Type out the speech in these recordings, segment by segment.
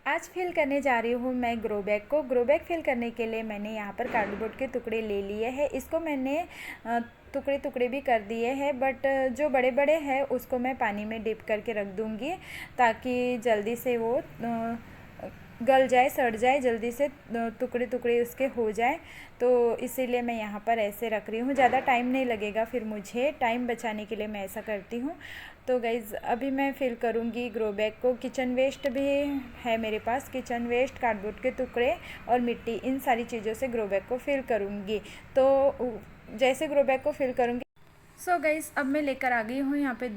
आज फिल करने जा रही हूँ मैं ग्रो बैग को। ग्रो बैग फिल करने के लिए मैंने यहाँ पर कार्डबोर्ड के टुकड़े ले लिए हैं। इसको मैंने टुकड़े टुकड़े भी कर दिए हैं, बट जो बड़े बड़े हैं उसको मैं पानी में डिप करके रख दूँगी ताकि जल्दी से वो गल जाए, सड़ जाए, जल्दी से टुकड़े टुकड़े उसके हो जाए। तो इसीलिए मैं यहाँ पर ऐसे रख रही हूँ, ज़्यादा टाइम नहीं लगेगा, फिर मुझे टाइम बचाने के लिए मैं ऐसा करती हूँ। तो गाइज़ अभी मैं फिल करूँगी ग्रो बैग को। किचन वेस्ट भी है मेरे पास, किचन वेस्ट, कार्डबोर्ड के टुकड़े और मिट्टी, इन सारी चीज़ों से ग्रो बैग को फिल करूँगी। तो जैसे ग्रो बैग को फिल करूँगी, सो गाइज़ अब मैं लेकर आ गई हूँ यहाँ पे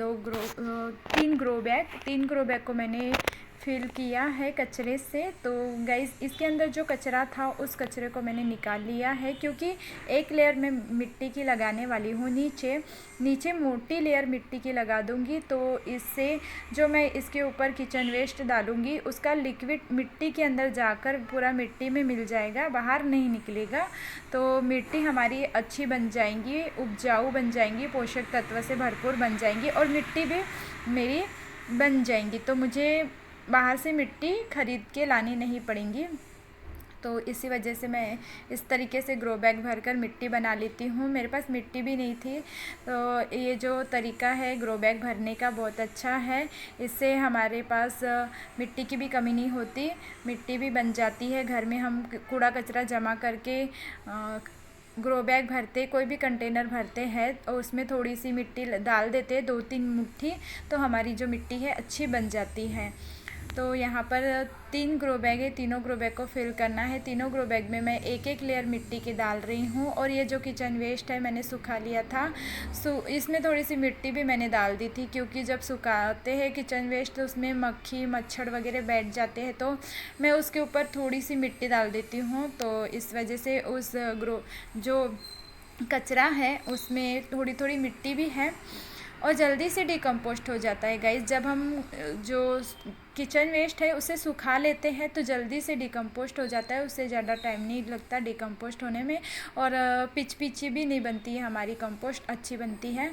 तीन ग्रो बैग को मैंने फिल किया है कचरे से। तो गाइज़ इसके अंदर जो कचरा था उस कचरे को मैंने निकाल लिया है, क्योंकि एक लेयर मैं मिट्टी की लगाने वाली हूँ। नीचे मोटी लेयर मिट्टी की लगा दूँगी, तो इससे जो मैं इसके ऊपर किचन वेस्ट डालूँगी उसका लिक्विड मिट्टी के अंदर जाकर पूरा मिट्टी में मिल जाएगा, बाहर नहीं निकलेगा। तो मिट्टी हमारी अच्छी बन जाएंगी, उपजाऊ बन जाएंगी, पोषक तत्व से भरपूर बन जाएंगी और मिट्टी भी मेरी बन जाएंगी। तो मुझे बाहर से मिट्टी ख़रीद के लानी नहीं पड़ेंगी। तो इसी वजह से मैं इस तरीके से ग्रो बैग भरकर मिट्टी बना लेती हूँ। मेरे पास मिट्टी भी नहीं थी, तो ये जो तरीका है ग्रो बैग भरने का बहुत अच्छा है। इससे हमारे पास मिट्टी की भी कमी नहीं होती, मिट्टी भी बन जाती है। घर में हम कूड़ा कचरा जमा करके ग्रो बैग भरते, कोई भी कंटेनर भरते हैं और उसमें थोड़ी सी मिट्टी डाल देते हैं, 2-3 मुट्ठी, तो हमारी जो मिट्टी है अच्छी बन जाती है। तो यहाँ पर 3 ग्रो बैग है, तीनों ग्रो बैग को फिल करना है। तीनों ग्रो बैग में मैं एक एक लेयर मिट्टी की डाल रही हूँ। और ये जो किचन वेस्ट है मैंने सुखा लिया था, इसमें थोड़ी सी मिट्टी भी मैंने डाल दी थी, क्योंकि जब सुखाते हैं किचन वेस्ट तो उसमें मक्खी मच्छर वगैरह बैठ जाते हैं, तो मैं उसके ऊपर थोड़ी सी मिट्टी डाल देती हूँ। तो इस वजह से उस जो कचरा है उसमें थोड़ी थोड़ी मिट्टी भी है और जल्दी से डिकम्पोस्ट हो जाता है। गाइस जब हम जो किचन वेस्ट है उसे सुखा लेते हैं तो जल्दी से डिकम्पोस्ट हो जाता है, उससे ज़्यादा टाइम नहीं लगता डिकम्पोस्ट होने में, और पिची भी नहीं बनती है, हमारी कंपोस्ट अच्छी बनती है।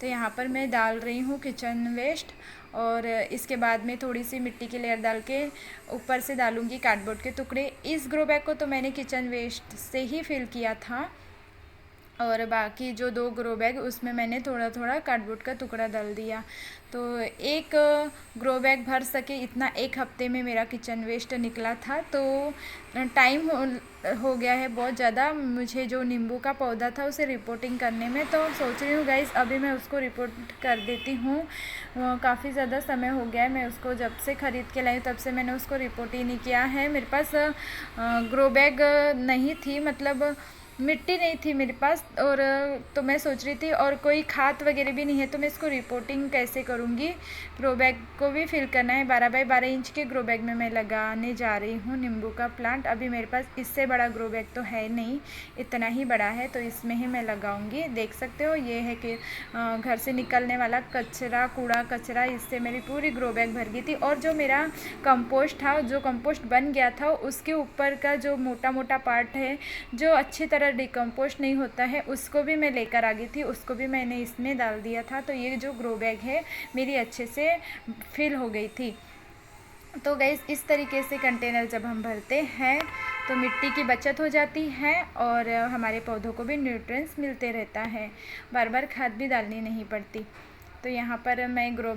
तो यहाँ पर मैं डाल रही हूँ किचन वेस्ट, और इसके बाद में थोड़ी सी मिट्टी की लेयर डाल के ऊपर से डालूँगी कार्डबोर्ड के टुकड़े। इस ग्रो बैग को तो मैंने किचन वेस्ट से ही फिल किया था, और बाकी जो 2 ग्रो बैग उसमें मैंने थोड़ा थोड़ा कार्डबोर्ड का टुकड़ा डाल दिया। तो एक ग्रो बैग भर सके इतना एक हफ्ते में मेरा किचन वेस्ट निकला था। तो टाइम हो गया है बहुत ज़्यादा मुझे जो नींबू का पौधा था उसे रिपोर्टिंग करने में, तो सोच रही हूँ गाइस अभी मैं उसको रिपोर्ट कर देती हूँ। काफ़ी ज़्यादा समय हो गया है, मैं उसको जब से ख़रीद के लाई तब से मैंने उसको रिपोर्ट ही नहीं किया है। मेरे पास ग्रो बैग नहीं थी, मतलब मिट्टी नहीं थी मेरे पास, और तो मैं सोच रही थी, और कोई खाद वगैरह भी नहीं है, तो मैं इसको रिपोर्टिंग कैसे करूँगी। ग्रो बैग को भी फिल करना है। 12 बाई 12 इंच के ग्रो बैग में मैं लगाने जा रही हूँ नींबू का प्लांट। अभी मेरे पास इससे बड़ा ग्रो बैग तो है नहीं, इतना ही बड़ा है, तो इसमें ही मैं लगाऊंगी। देख सकते हो ये है कि घर से निकलने वाला कचरा, कूड़ा कचरा, इससे मेरी पूरी ग्रो बैग भर गई थी। और जो मेरा कंपोस्ट था, जो कंपोस्ट बन गया था, उसके ऊपर का जो मोटा मोटा पार्ट है जो अच्छी तरह डिकम्पोस्ट नहीं होता है, उसको भी मैं लेकर आ गई थी, उसको भी मैंने इसमें डाल दिया था। तो ये जो ग्रो बैग है मेरी अच्छे से फिल हो गई थी। तो गाइस इस तरीके से कंटेनर जब हम भरते हैं तो मिट्टी की बचत हो जाती है और हमारे पौधों को भी न्यूट्रिएंट्स मिलते रहता है, बार बार खाद भी डालनी नहीं पड़ती। तो यहाँ पर मैं एक ग्रो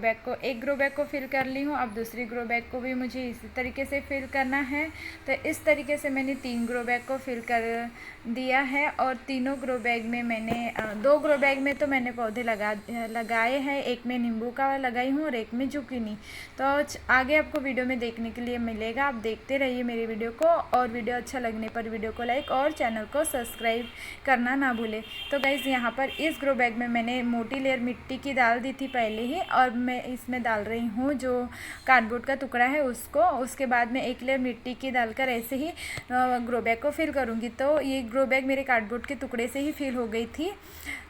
बैग को फिल कर ली हूँ। अब दूसरी ग्रो बैग को भी मुझे इसी तरीके से फिल करना है। तो इस तरीके से मैंने 3 ग्रो बैग को फिल कर दिया है, और तीनों ग्रो बैग में मैंने 2 ग्रो बैग में तो मैंने पौधे लगाए हैं, एक में नींबू का लगाई हूँ और एक में जुकीनी। तो आगे आपको वीडियो में देखने के लिए मिलेगा, आप देखते रहिए मेरी वीडियो को, और वीडियो अच्छा लगने पर वीडियो को लाइक और चैनल को सब्सक्राइब करना ना भूलें। तो गाइज़ यहाँ पर इस ग्रो बैग में मैंने मोटी लेयर मिट्टी की डाल दी थी पहले ही, और मैं इसमें डाल रही हूँ जो कार्डबोर्ड का टुकड़ा है उसको। उसके बाद में एक लेयर मिट्टी की डालकर ऐसे ही ग्रो बैग को फिल करूँगी। तो ये ग्रो बैग मेरे कार्डबोर्ड के टुकड़े से ही फिल हो गई थी।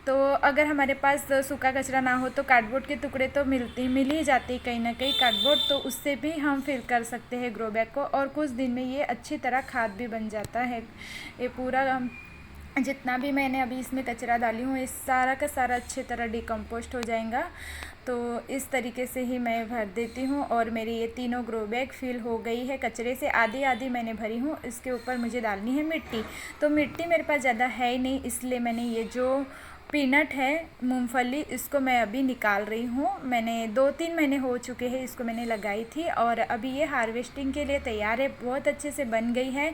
तो अगर हमारे पास सूखा कचरा ना हो तो कार्डबोर्ड के टुकड़े तो मिल ही जाते कहीं ना कहीं कार्डबोर्ड, तो उससे भी हम फिल कर सकते हैं ग्रो बैग को, और कुछ दिन में ये अच्छी तरह खाद भी बन जाता है। ये पूरा जितना भी मैंने अभी इसमें कचरा डाली हूँ, ये सारा का सारा अच्छी तरह डिकम्पोस्ट हो जाएगा। तो इस तरीके से ही मैं भर देती हूँ और मेरी ये तीनों ग्रो बैग फिल हो गई है कचरे से। आधी आधी मैंने भरी हूँ। इसके ऊपर मुझे डालनी है मिट्टी। तो मिट्टी मेरे पास ज़्यादा है ही नहीं, इसलिए मैंने ये जो पीनट है मूंगफली, इसको मैं अभी निकाल रही हूँ। मैंने 2-3 महीने हो चुके हैं इसको मैंने लगाई थी और अभी ये हार्वेस्टिंग के लिए तैयार है। बहुत अच्छे से बन गई है।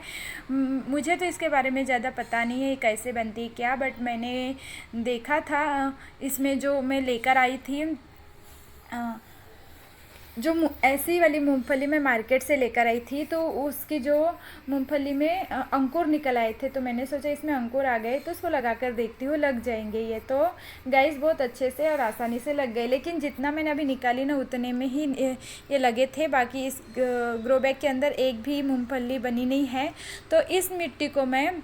मुझे तो इसके बारे में ज़्यादा पता नहीं है कैसे बनती क्या, बट मैंने देखा था इसमें जो मैं लेकर आई थी जो ऐसी वाली मूंगफली मैं मार्केट से लेकर आई थी, तो उसकी जो मूंगफली में अंकुर निकल आए थे, तो मैंने सोचा इसमें अंकुर आ गए तो उसको लगा कर देखती हूँ लग जाएंगे ये। तो गाइस बहुत अच्छे से और आसानी से लग गए, लेकिन जितना मैंने अभी निकाली ना उतने में ही ये लगे थे। बाकी इस ग्रो बैग के अंदर एक भी मूंगफली बनी नहीं है। तो इस मिट्टी को मैं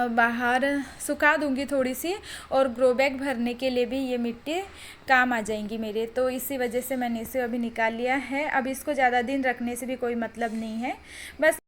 बाहर सुखा दूंगी थोड़ी सी, और ग्रो बैग भरने के लिए भी ये मिट्टी काम आ जाएंगी मेरे। तो इसी वजह से मैंने इसे अभी निकाल लिया है। अब इसको ज़्यादा दिन रखने से भी कोई मतलब नहीं है। बस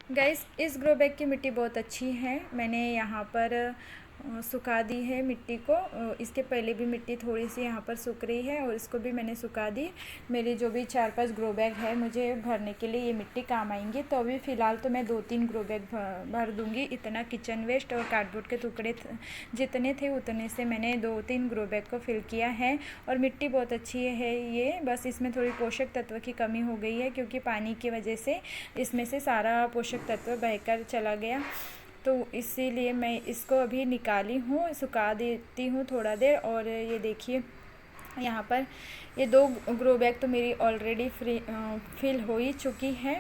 गाइस इस ग्रो बैग की मिट्टी बहुत अच्छी है। मैंने यहाँ पर सुखा दी है मिट्टी को। इसके पहले भी मिट्टी थोड़ी सी यहाँ पर सूख रही है और इसको भी मैंने सुखा दी। मेरे जो भी 4-5 ग्रो बैग है मुझे भरने के लिए ये मिट्टी काम आएंगी। तो अभी फ़िलहाल तो मैं 2-3 ग्रो बैग भर दूँगी। इतना किचन वेस्ट और कार्डबोर्ड के टुकड़े जितने थे उतने से मैंने 2-3 ग्रो बैग को फिल किया है। और मिट्टी बहुत अच्छी है ये, बस इसमें थोड़ी पोषक तत्व की कमी हो गई है, क्योंकि पानी की वजह से इसमें से सारा पोषक तत्व बहकर चला गया। तो इसीलिए मैं इसको अभी निकाली हूँ, सुखा देती हूँ थोड़ा देर। और ये देखिए यहाँ पर ये 2 ग्रो बैग तो मेरी ऑलरेडी फिल हो ही चुकी है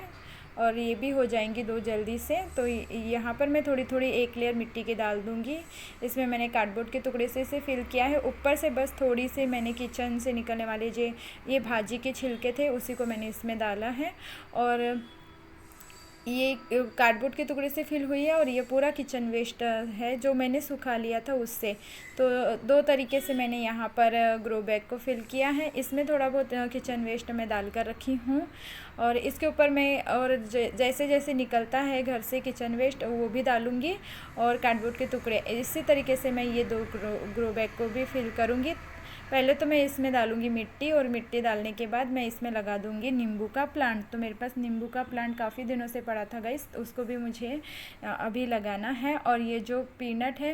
और ये भी हो जाएंगी 2 जल्दी से। तो यहाँ पर मैं थोड़ी थोड़ी एक लेयर मिट्टी की डाल दूँगी। इसमें मैंने कार्डबोर्ड के टुकड़े से इसे फिल किया है। ऊपर से बस थोड़ी सी मैंने किचन से निकलने वाले जो ये भाजी के छिलके थे उसी को मैंने इसमें डाला है। और ये कार्डबोर्ड के टुकड़े से फिल हुई है और ये पूरा किचन वेस्ट है जो मैंने सुखा लिया था उससे। तो 2 तरीके से मैंने यहाँ पर ग्रो बैग को फिल किया है। इसमें थोड़ा बहुत किचन वेस्ट मैं डाल कर रखी हूँ और इसके ऊपर मैं और जैसे जैसे निकलता है घर से किचन वेस्ट वो भी डालूँगी और कार्डबोर्ड के टुकड़े। इसी तरीके से मैं ये 2 ग्रो बैग को भी फिल करूँगी। पहले तो मैं इसमें डालूँगी मिट्टी और मिट्टी डालने के बाद मैं इसमें लगा दूँगी नींबू का प्लांट। तो मेरे पास नींबू का प्लांट काफ़ी दिनों से पड़ा था गाइस, उसको भी मुझे अभी लगाना है। और ये जो पीनट है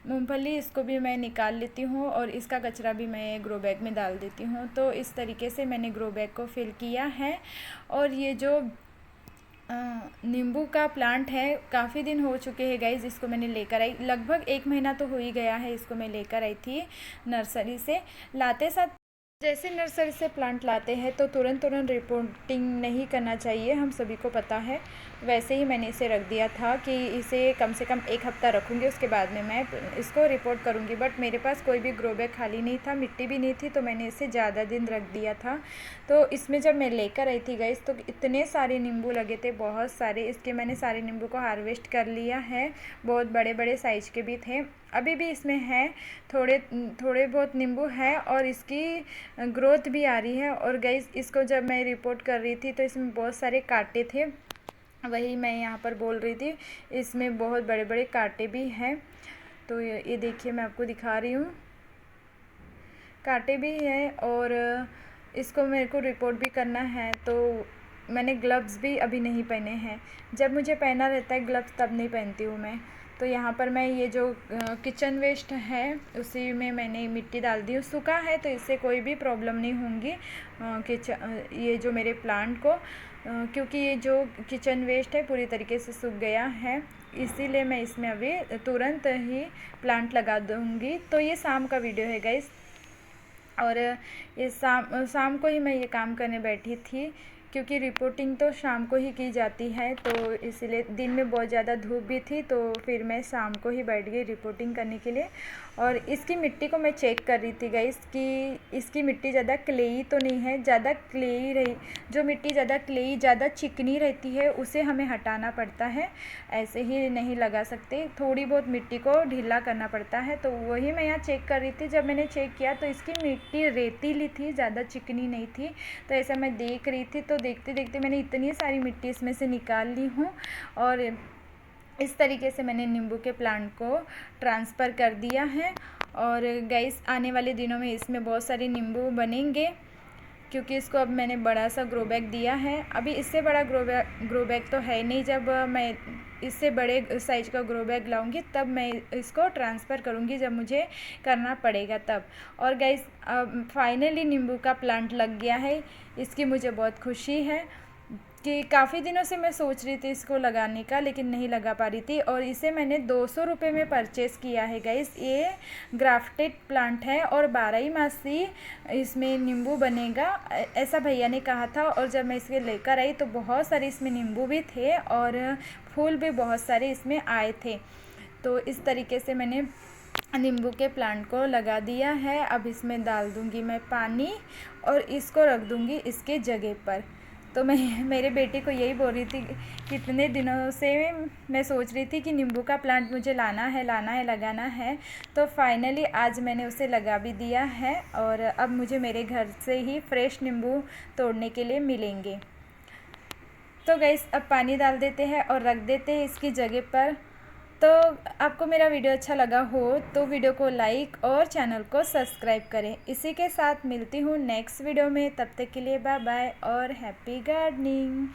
मूंगफली इसको भी मैं निकाल लेती हूँ और इसका कचरा भी मैं ग्रो बैग में डाल देती हूँ। तो इस तरीके से मैंने ग्रो बैग को फिल किया है। और ये जो नींबू का प्लांट है काफ़ी दिन हो चुके हैं गाइज, इसको मैंने लेकर आई, लगभग 1 महीना तो हो ही गया है। इसको मैं लेकर आई थी नर्सरी से। लाते साथ जैसे नर्सरी से प्लांट लाते हैं तो तुरंत रिपोर्टिंग नहीं करना चाहिए, हम सभी को पता है। वैसे ही मैंने इसे रख दिया था कि इसे कम से कम 1 हफ़्ता रखूँगी, उसके बाद में मैं इसको रिपोर्ट करूँगी। बट मेरे पास कोई भी ग्रो बैग खाली नहीं था, मिट्टी भी नहीं थी, तो मैंने इसे ज़्यादा दिन रख दिया था। तो इसमें जब मैं लेकर आई थी गाइस तो इतने सारे नींबू लगे थे, बहुत सारे। इसके मैंने सारे नींबू को हार्वेस्ट कर लिया है, बहुत बड़े बड़े साइज़ के भी थे। अभी भी इसमें है थोड़े बहुत नींबू है और इसकी ग्रोथ भी आ रही है। और गाइस इसको जब मैं रिपोर्ट कर रही थी तो इसमें बहुत सारे कांटे थे, वही मैं यहाँ पर बोल रही थी, इसमें बहुत बड़े बड़े कांटे भी हैं। तो ये देखिए मैं आपको दिखा रही हूँ, काटे भी हैं और इसको मेरे को रिपोर्ट भी करना है, तो मैंने ग्लव्स भी अभी नहीं पहने हैं। जब मुझे पहना रहता है ग्लव्स तब नहीं पहनती हूँ मैं। तो यहाँ पर मैं ये जो किचन वेस्ट है उसी में मैंने मिट्टी डाल दी हूँ। सूखा है तो इससे कोई भी प्रॉब्लम नहीं होंगी ये जो मेरे प्लांट को, क्योंकि ये जो किचन वेस्ट है पूरी तरीके से सूख गया है, इसीलिए मैं इसमें अभी तुरंत ही प्लांट लगा दूँगी। तो ये शाम का वीडियो है गाइस, और ये शाम को ही मैं ये काम करने बैठी थी, क्योंकि रिपोर्टिंग तो शाम को ही की जाती है, तो इसलिए दिन में बहुत ज़्यादा धूप भी थी, तो फिर मैं शाम को ही बैठ गई रिपोर्टिंग करने के लिए। और इसकी मिट्टी को मैं चेक कर रही थी गाइस कि इसकी मिट्टी ज़्यादा क्लेई तो नहीं है। ज़्यादा क्लेई रही, जो मिट्टी ज़्यादा क्लेई ज़्यादा चिकनी रहती है उसे हमें हटाना पड़ता है, ऐसे ही नहीं लगा सकते, थोड़ी बहुत मिट्टी को ढीला करना पड़ता है। तो वही मैं यहाँ चेक कर रही थी। जब मैंने चेक किया तो इसकी मिट्टी रेतीली थी, ज़्यादा चिकनी नहीं थी। तो ऐसा मैं देख रही थी, तो देखते देखते मैंने इतनी सारी मिट्टी इसमें से निकाल ली हूँ, और इस तरीके से मैंने नींबू के प्लांट को ट्रांसफ़र कर दिया है। और गाइस आने वाले दिनों में इसमें बहुत सारे नींबू बनेंगे, क्योंकि इसको अब मैंने बड़ा सा ग्रो बैग दिया है। अभी इससे बड़ा ग्रो बैग तो है नहीं, जब मैं इससे बड़े साइज का ग्रो बैग लाऊंगी तब मैं इसको ट्रांसफ़र करूंगी, जब मुझे करना पड़ेगा तब। और गाइस फाइनली नींबू का प्लांट लग गया है, इसकी मुझे बहुत खुशी है कि काफ़ी दिनों से मैं सोच रही थी इसको लगाने का, लेकिन नहीं लगा पा रही थी। और इसे मैंने 200 रुपये में परचेज़ किया है गाइस। ये ग्राफ्टेड प्लांट है और 12 मासी इसमें नींबू बनेगा, ऐसा भैया ने कहा था। और जब मैं इसे लेकर आई तो बहुत सारे इसमें नींबू भी थे और फूल भी बहुत सारे इसमें आए थे। तो इस तरीके से मैंने नींबू के प्लांट को लगा दिया है। अब इसमें डाल दूँगी मैं पानी और इसको रख दूँगी इसके जगह पर। तो मैं मेरे बेटे को यही बोल रही थी, कितने दिनों से मैं सोच रही थी कि नींबू का प्लांट मुझे लाना है लगाना है। तो फाइनली आज मैंने उसे लगा भी दिया है, और अब मुझे मेरे घर से ही फ्रेश नींबू तोड़ने के लिए मिलेंगे। तो गाइस अब पानी डाल देते हैं और रख देते हैं इसकी जगह पर। तो आपको मेरा वीडियो अच्छा लगा हो तो वीडियो को लाइक और चैनल को सब्सक्राइब करें। इसी के साथ मिलती हूँ नेक्स्ट वीडियो में, तब तक के लिए बाय बाय और हैप्पी गार्डनिंग।